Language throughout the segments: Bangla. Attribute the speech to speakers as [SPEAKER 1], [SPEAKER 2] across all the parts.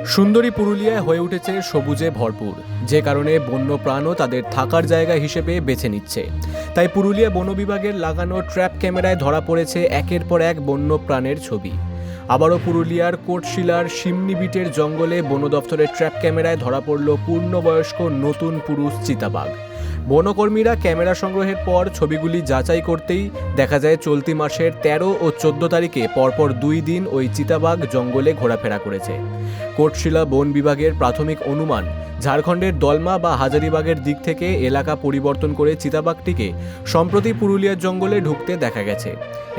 [SPEAKER 1] সুন্দরী পুরুলিয়ায় হয়ে উঠেছে সবুজে ভরপুর, যে কারণে বন্যপ্রাণও তাদের থাকার জায়গা হিসেবে বেছে নিচ্ছে। তাই পুরুলিয়া বন বিভাগের লাগানো ট্র্যাপ ক্যামেরায় ধরা পড়েছে একের পর এক বন্যপ্রাণের ছবি। আবারও পুরুলিয়ার কোটশিলার সিমনি বিটের জঙ্গলে বন দপ্তরের ট্র্যাপ ক্যামেরায় ধরা পড়ল পূর্ণবয়স্ক নতুন পুরুষ চিতাবাঘ। বনকর্মীরা ক্যামেরা সংগ্রহের পর ছবিগুলি যাচাই করতেই দেখা যায় চলতি মাসের 13 ও 14 তারিখে পরপর 2 দিন ওই চিতাবাঘ জঙ্গলে ঘোরাফেরা করেছে। কোটশিলা বন বিভাগের প্রাথমিক অনুমান, ঝাড়খণ্ডের দলমা বা হাজারিবাগের দিক থেকে এলাকা পরিবর্তন করে চিতাবাঘটিকে সম্প্রতি পুরুলিয়ার জঙ্গলে ঢুকতে দেখা গেছে।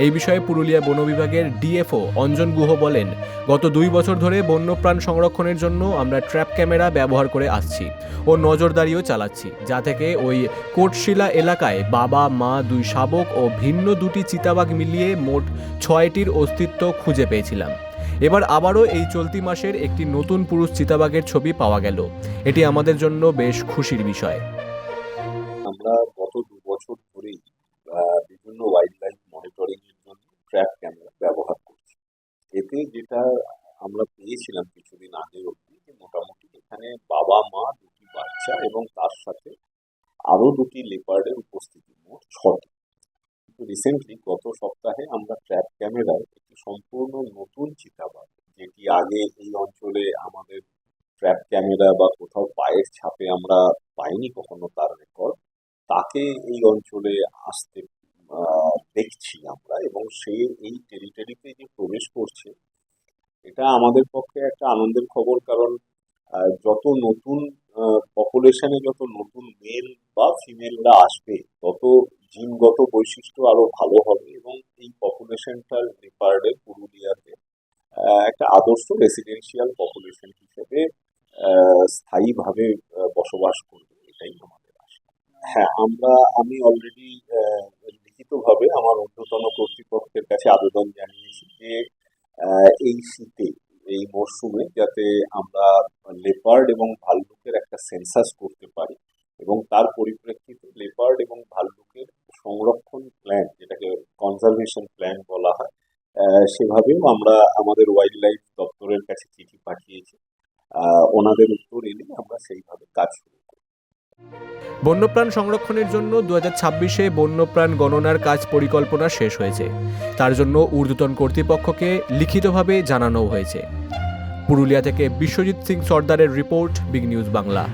[SPEAKER 1] এই বিষয়ে পুরুলিয়া বন বিভাগের ডিএফও অঞ্জন গুহ বলেন, গত 2 বছর ধরে বন্যপ্রাণ সংরক্ষণের জন্য আমরা ট্র্যাপ ক্যামেরা ব্যবহার করে আসছি ও নজরদারিও চালাচ্ছি, যা থেকে ওই কোটশিলা এলাকায় বাবা মা 2 শাবক ও ভিন্ন 2টি চিতাবাঘ মিলিয়ে মোট 6টির অস্তিত্ব খুঁজে পেয়েছিলাম। এবার আবারও এই চলতি মাসের একটি নতুন পুরুষ চিতাবাঘের ছবি পাওয়া গেল। এটি আমাদের জন্য বেশ খুশির বিষয়।
[SPEAKER 2] আমরা গত 2 বছর ধরেই বিভিন্ন ওয়াইল্ড লাইফ মনিটরিং এর জন্য ট্র্যাপ ক্যামেরা ব্যবহার করছি। এতে যেটা আমরা পেয়েছিলাম কিছুদিন আগে অবধি, যে মোটামুটি এখানে বাবা মা 2টি বাচ্চা এবং তার সাথে আরো 2টি লেপার্ডের উপস্থিতি, মোট 6টি। কিন্তু রিসেন্টলি গত সপ্তাহে আমরা ট্র্যাপ ক্যামেরায় একটি সম্পূর্ণ নতুন চিতাবাঘ, যেটি আগে এই অঞ্চলে আমাদের ট্র্যাপ ক্যামেরা বা কোথাও পায়ের ছাপে আমরা পাইনি কখনো তার রেকর্ড, তাকে এই অঞ্চলে আসতে দেখছি আমরা, এবং সে এই টেরিটরিতে যে প্রবেশ করছে, এটা আমাদের পক্ষে একটা আনন্দের খবর। কারণ যত নতুন পপুলেশনে যত নতুন মেল বা ফিমেলরা আসবে, তত জিনগত বৈশিষ্ট্য আরো ভালো হবে এবং এই পপুলেশনটার লেপার্ডের পুরুলিয়াতে একটা আদর্শ রেসিডেন্সিয়াল পপুলেশন হিসেবে স্থায়ীভাবে বসবাস করবে, এটাই আমাদের আশা। হ্যাঁ, আমি অলরেডি লিখিতভাবে আমার ঊর্ধ্বতন কর্তৃপক্ষের কাছে আবেদন জানিয়েছি যে এই শীতে, এই মরশুমে যাতে আমরা লেপার্ড এবং ভাল্লুকের একটা সেন্সাস করতে পারি, এবং তার পরিপ্রেক্ষিতে লেপার্ড এবং ভাল্লুকের সংরক্ষণ প্ল্যান, যেটাকে কনজারভেশন প্ল্যান বলা হয়, সেভাবেও আমরা আমাদের ওয়াইল্ড লাইফ দপ্তরের কাছে চিঠি পাঠিয়েছি। ওনাদের উত্তর এলে আমরা সেইভাবে কাজ শুরু করব।
[SPEAKER 1] বন্যপ্রাণ সংরক্ষণের জন্য 2026-এ বন্যপ্রাণ গণনার কাজ পরিকল্পনা শেষ হয়েছে। তার জন্য ঊর্ধ্বতন কর্তৃপক্ষকে লিখিতভাবে জানানো হয়েছে। পুরুলিয়া থেকে বিশ্বজিৎ সিং সর্দারের রিপোর্ট, বিগ নিউজ বাংলা।